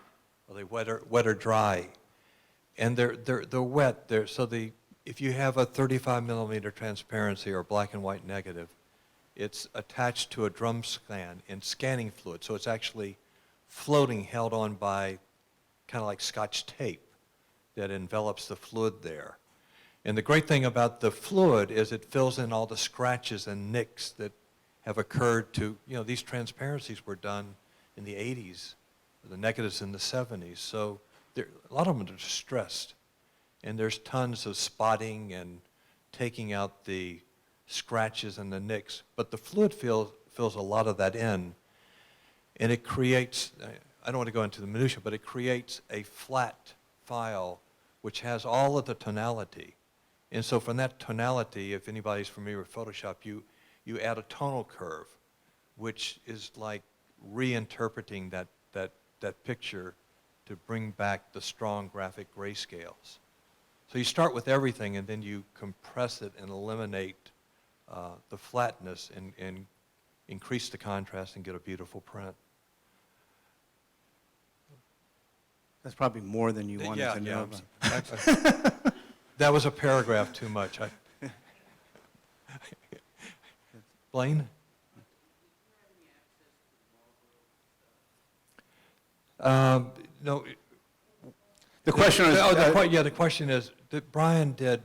are they wet or dry? And they're wet. If you have a 35 millimeter transparency or black and white negative, it's attached to a drum scan in scanning fluid. So it's actually floating, held on by kind of like Scotch tape that envelops the fluid there. And the great thing about the fluid is it fills in all the scratches and nicks that have occurred to, these transparencies were done in the 80s, the negatives in the 70s. So a lot of them are distressed. And there's tons of spotting and taking out the scratches and the nicks. But the fluid fills a lot of that in. And it creates, I don't want to go into the minutia, but it creates a flat file which has all of the tonality. And so from that tonality, if anybody's familiar with Photoshop, you add a tonal curve, which is like reinterpreting that picture to bring back the strong graphic grayscales. So you start with everything, and then you compress it and eliminate the flatness and increase the contrast and get a beautiful print. That's probably more than you wanted to know. That was a paragraph too much. Blaine? No. The question is... The question is that Brian did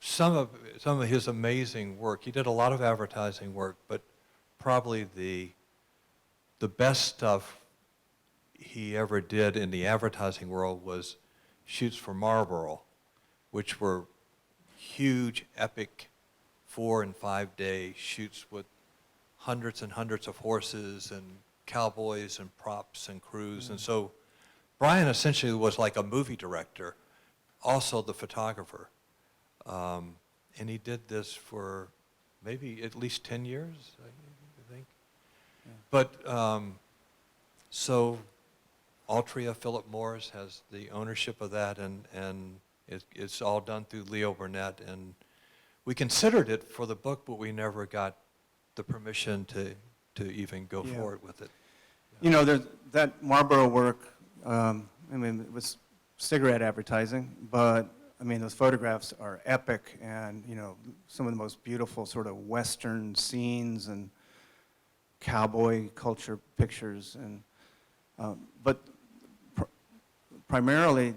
some of his amazing work. He did a lot of advertising work, but probably the best stuff he ever did in the advertising world was shoots for Marlboro, which were huge, epic 4 and 5 day shoots with hundreds and hundreds of horses and cowboys and props and crews. And so Brian essentially was like a movie director, also the photographer. And he did this for maybe at least 10 years, I think. Yeah. But so Altria Philip Morris has the ownership of that, and it's all done through Leo Burnett. And we considered it for the book, but we never got the permission to even go forward with it. You know, that Marlboro work, I mean, it was cigarette advertising, but I mean, those photographs are epic, and you know, some of the most beautiful sort of Western scenes and cowboy culture pictures, and but primarily,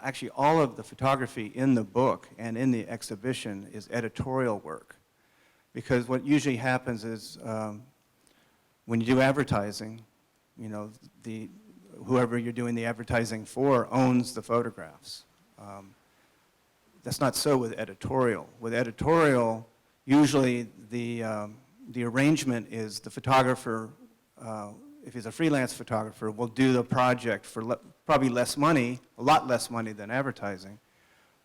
actually all of the photography in the book and in the exhibition is editorial work, because what usually happens is when you do advertising, you know, whoever you're doing the advertising for owns the photographs. That's not so with editorial. With editorial, usually the arrangement is the photographer, if he's a freelance photographer, will do the project for probably less money, a lot less money than advertising,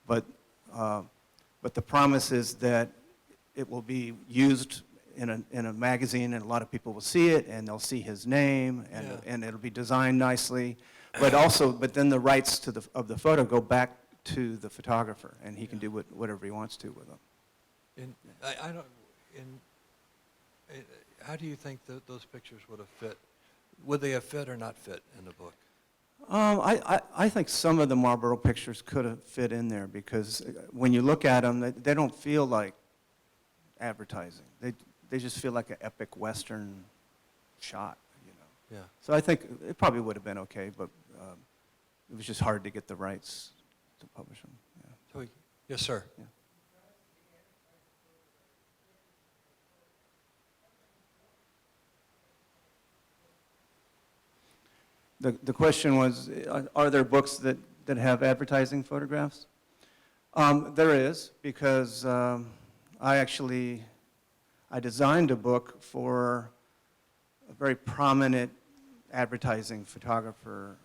but the promise is that it will be used in a magazine, and a lot of people will see it, and they'll see his name, and it'll be designed nicely. But then the rights of the photo go back to the photographer, and he can do whatever he wants to with them. How do you think that those pictures would have fit? Would they have fit or not fit in the book? I think some of the Marlboro pictures could have fit in there, because when you look at them, they don't feel like advertising. They just feel like an epic Western shot, you know. Yeah. So I think it probably would have been okay, but it was just hard to get the rights to publish them. Yeah. Yes, sir. Yeah. The question was, are there books that have advertising photographs? There is, because I designed a book for a very prominent advertising photographer,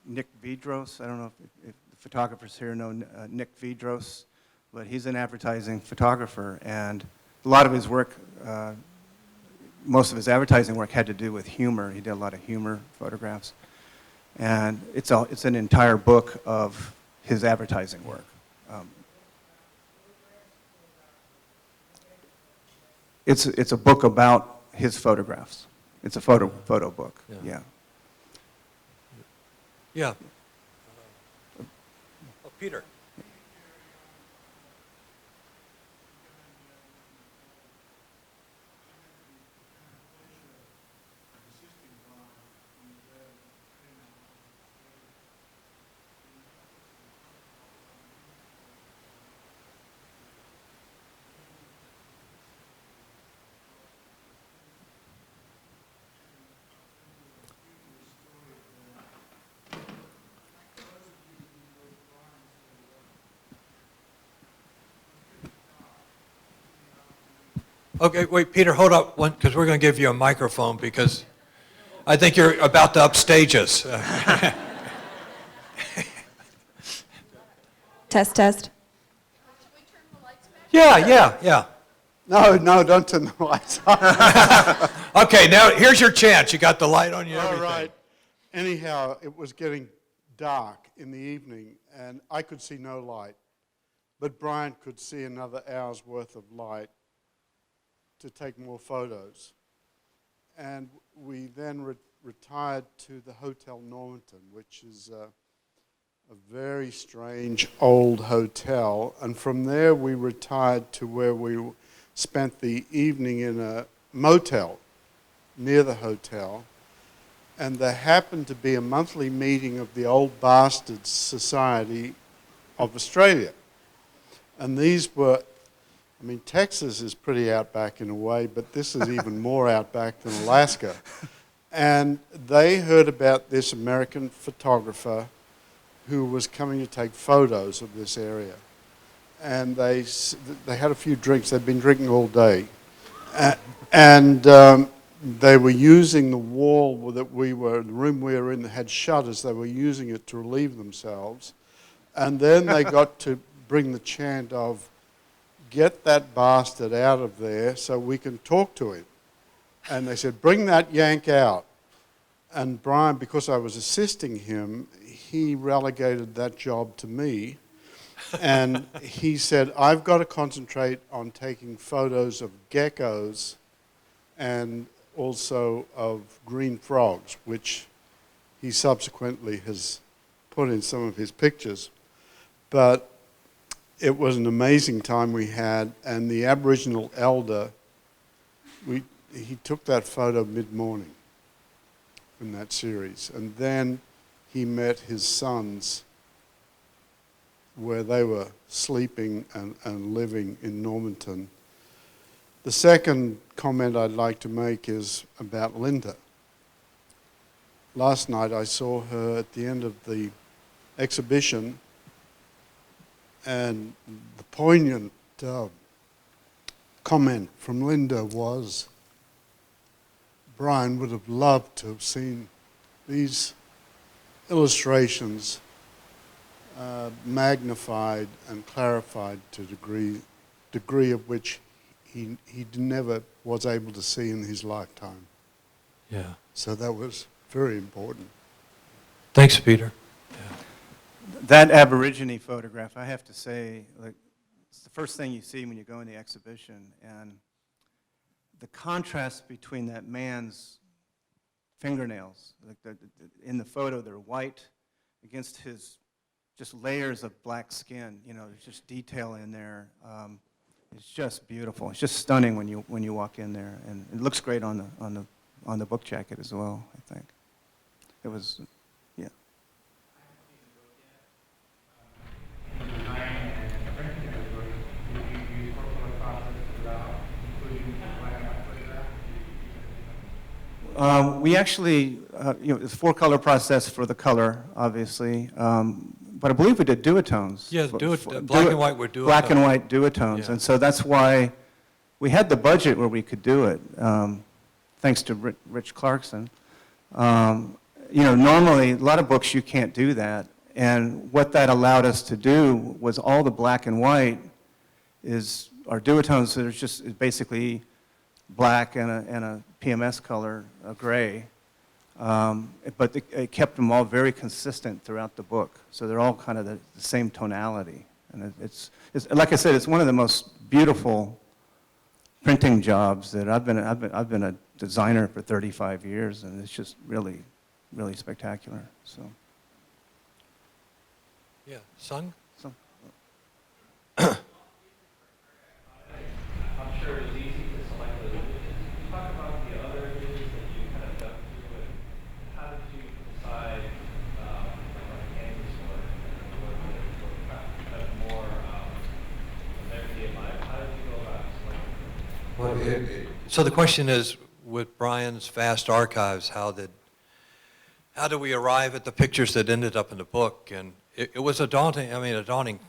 Nick Vidros. I don't know if the photographers here know Nick Vidros, but he's an advertising photographer, and a lot of his work, most of his advertising work had to do with humor. He did a lot of humor photographs, and it's an entire book of his advertising work. It's a book about his photographs. It's a photo book. Yeah. Yeah. Oh, Peter. Okay, wait, Peter, hold up, because we're going to give you a microphone because I think you're about to upstage us. Test, test. Yeah. No, don't turn the lights on. Okay, now here's your chance. You got the light on you and All everything. right. Anyhow, it was getting dark in the evening, and I could see no light. But Brian could see another hour's worth of light to take more photos. And we then retired to the Hotel Normanton, which is a very strange old hotel. And from there, we retired to where we spent the evening in a motel near the hotel. And there happened to be a monthly meeting of the Old Bastards Society of Australia. And these were, I mean, Texas is pretty outback in a way, but this is even more outback than Alaska. And they heard about this American photographer who was coming to take photos of this area. And they had a few drinks. They'd been drinking all day. And they were using the wall that the room we were in that had shutters. They were using it to relieve themselves. And then they got to bring the chant of, "Get that bastard out of there so we can talk to him." And they said, "Bring that yank out." And Brian, because I was assisting him, he relegated that job to me. And he said, "I've got to concentrate on taking photos of geckos and also of green frogs," which he subsequently has put in some of his pictures. But it was an amazing time we had, and the Aboriginal elder, he took that photo mid-morning in that series. And then he met his sons where they were sleeping and living in Normanton. The second comment I'd like to make is about Linda. Last night I saw her at the end of the exhibition, and the poignant comment from Linda was, Brian would have loved to have seen these illustrations magnified and clarified to a degree of which he never was able to see in his lifetime. Yeah. So that was very important. Thanks, Peter. That Aborigine photograph, I have to say, like, it's the first thing you see when you go in the exhibition, and the contrast between that man's fingernails, like in the photo they're white against his just layers of black skin. You know, there's just detail in there. It's just beautiful. It's just stunning when you walk in there, and it looks great on the book jacket as well. I think it was, yeah. We actually, it's a 4-color process for the color, obviously, but I believe we did duotones. Yes, black and white were duotones. Black and white duotones, Yeah. and so that's why we had the budget where we could do it, thanks to Rich Clarkson. Normally, a lot of books you can't do that, and what that allowed us to do was all the black and white are duotones, so there's just basically black and a PMS color, a gray. But it kept them all very consistent throughout the book. So they're all kind of the same tonality. And it's like I said, it's one of the most beautiful printing jobs that I've been a designer for 35 years, and it's just really, really spectacular. So. Yeah, Sung? I'm sure it was easy to select those images. Can you talk about the other images that you kind of dug through, and how did you decide, like canvas or kind of more memory in mind? How did you go about selecting those? Well, so the question is, with Brian's vast archives, how did we arrive at the pictures that ended up in the book? And it was a daunting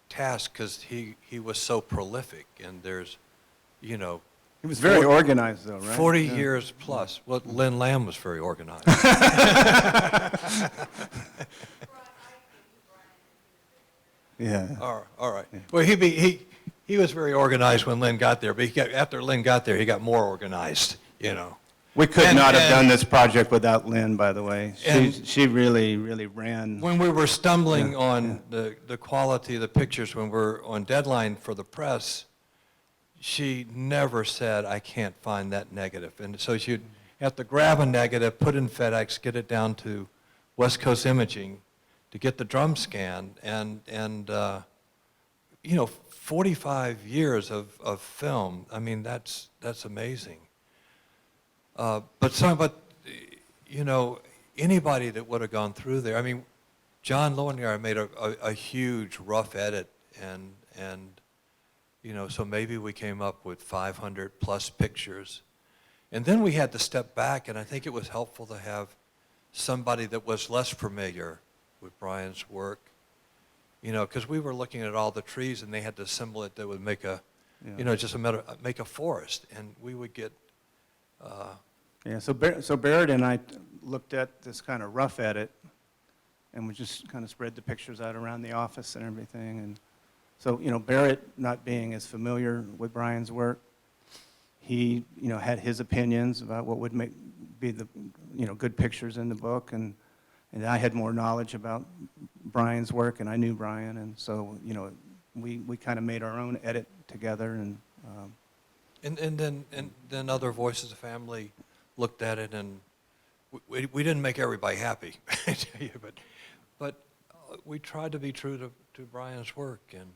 task because he was so prolific, and there's you know, He was very organized, though, right? 40 Yeah. years plus. Well, Lynn Lamb was very organized. Yeah. All right. Well, he was very organized when Lynn got there, but after Lynn got there, he got more organized, you know. We could And- not have and- done this project without Lynn, by the way. And- She really, really ran. When we were stumbling Yeah, on the quality of the pictures when we're on deadline for the press, she never said, I can't find that negative. And so she'd have to grab a negative, put in FedEx, get it down to West Coast Imaging to get the drum scan. And you know, 45 years of film, I mean, that's amazing. But you know, anybody that would have gone through there, I mean, John Lowengar made a huge rough edit, and you know, so maybe we came up with 500 plus pictures. And then we had to step back, and I think it was helpful to have somebody that was less familiar with Brian's work, you know, because we were looking at all the trees, and they had to assemble it that would make a, you know, just make a forest, and we would get, Yeah, so Barrett and I looked at this kind of rough edit, and we just kind of spread the pictures out around the office and everything. And so, you know, Barrett, not being as familiar with Brian's work, he, you know, had his opinions about what would be the, you know, good pictures in the book, and I had more knowledge about Brian's work, and I knew Brian, and so, you know, we kind of made our own edit together, and then other voices of family looked at it, and we didn't make everybody happy, I tell you, but we tried to be true to Brian's work, and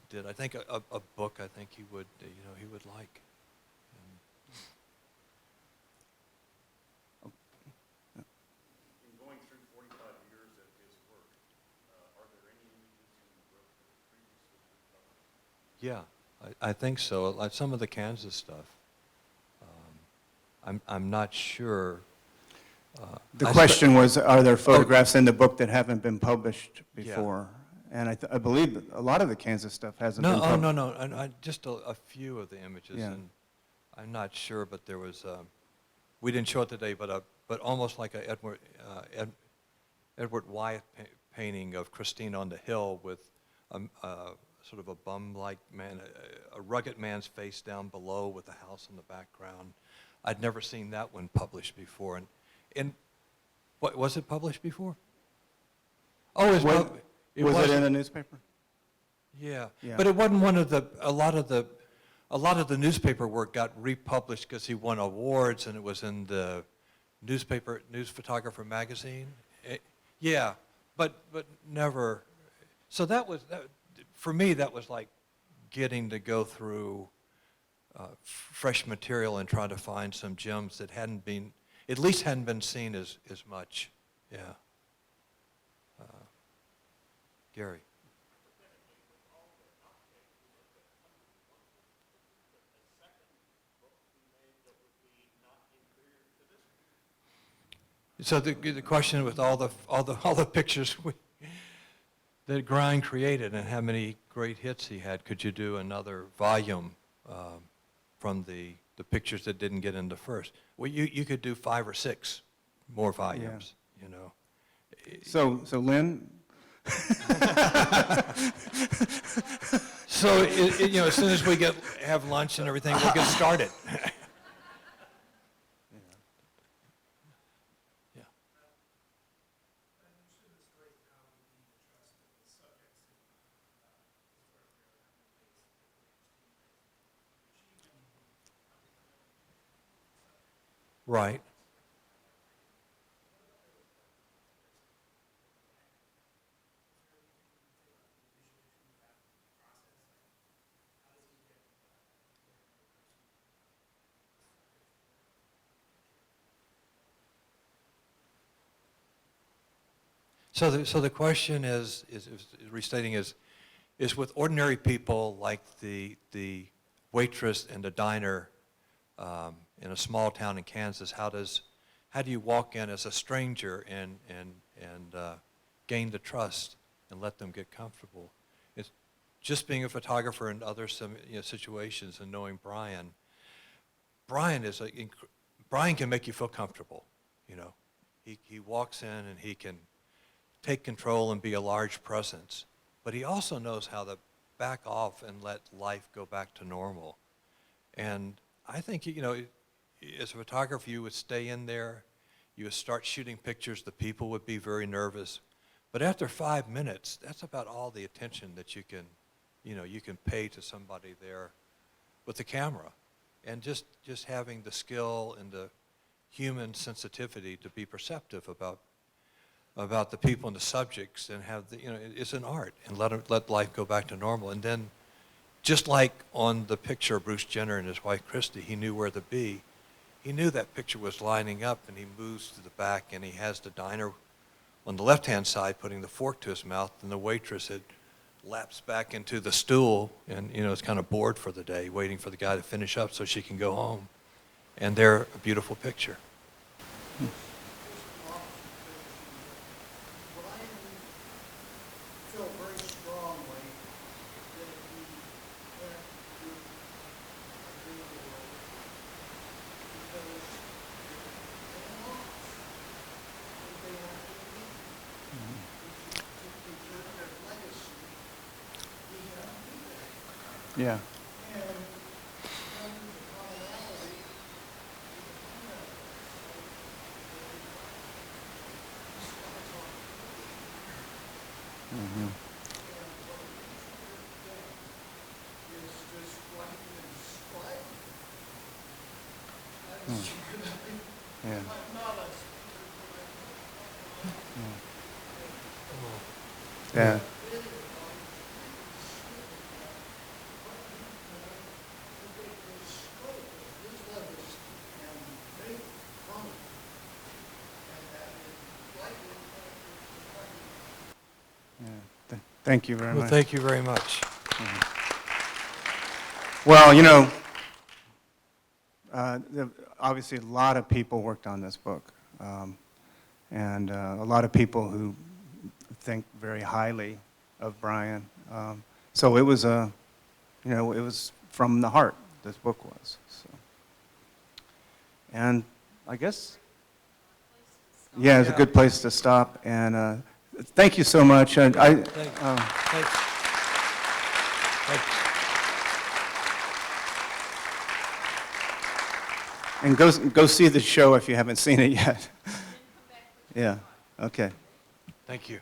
did I think a book I think he would, you know, he would like. In going through 45 years of his work, are there any images in the book that were previously recovered? Yeah, I think so. Like some of the Kansas stuff. I'm not sure. the question was, are there photographs in the book that haven't been published Yeah. before? And I believe that a lot of the Kansas stuff hasn't been No, published. no. Just a few of the images, Yeah. and I'm not sure, but there was. We didn't show it today, but almost like a Edward Wyeth painting of Christine on the hill with sort of a bum-like man, a rugged man's face down below with the house in the background. I'd never seen that one published before, and what was it published before? Oh, it was. Was it in a newspaper? Yeah, Yeah. but it wasn't one of the, a lot of the newspaper work got republished because he won awards, and it was in the newspaper, News Photographer magazine. Yeah, but never, so for me, that was like getting to go through fresh material and try to find some gems that at least hadn't been seen as much, yeah. Gary. So the question with all the pictures that Brian created and how many great hits he had, could you do another volume from the pictures that didn't get into first? Well, you could do 5 or 6 more volumes, you know. So Lynn, So you know, as soon as we have lunch and everything, we'll get started. Yeah. Right. So the question is restating is with ordinary people like the waitress in the diner in a small town in Kansas, how do you walk in as a stranger and gain the trust and let them get comfortable? just being a photographer in other situations and knowing Brian, Brian can make you feel comfortable, you know. He walks in and he can take control and be a large presence, but he also knows how to back off and let life go back to normal. And I think, you know, as a photographer, you would stay in there, you would start shooting pictures, the people would be very nervous. But after 5 minutes, that's about all the attention that you can, you know, you can pay to somebody there with the camera. And just having the skill and the human sensitivity to be perceptive about the people and the subjects, and have the, you know, it's an art, and let life go back to normal. And then, just like on the picture of Bruce Jenner and his wife Christy, he knew where to be. He knew that picture was lining up, and he moves to the back, and he has the diner on the left-hand side putting the fork to his mouth, and the waitress had lapsed back into the stool and, you know, is kind of bored for the day, waiting for the guy to finish up so she can go home. And they're a beautiful picture. Brian felt very strongly that he had to agree with it because they lost. They had to leave. To preserve their legacy, he had to do that. Yeah. And because of the commonality, Mhm. is just what he can display. Yeah. Yeah. Yeah. Thank you very Well, much. thank you very much. Well, you know, obviously a lot of people worked on this book, and a lot of people who think very highly of Brian. So it was you know, it was from the heart, this book was. So. And I guess, yeah, it's a good place to stop. And thank you so much. And Thanks. and go see the show if you haven't seen it yet. Yeah. Okay. Thank you.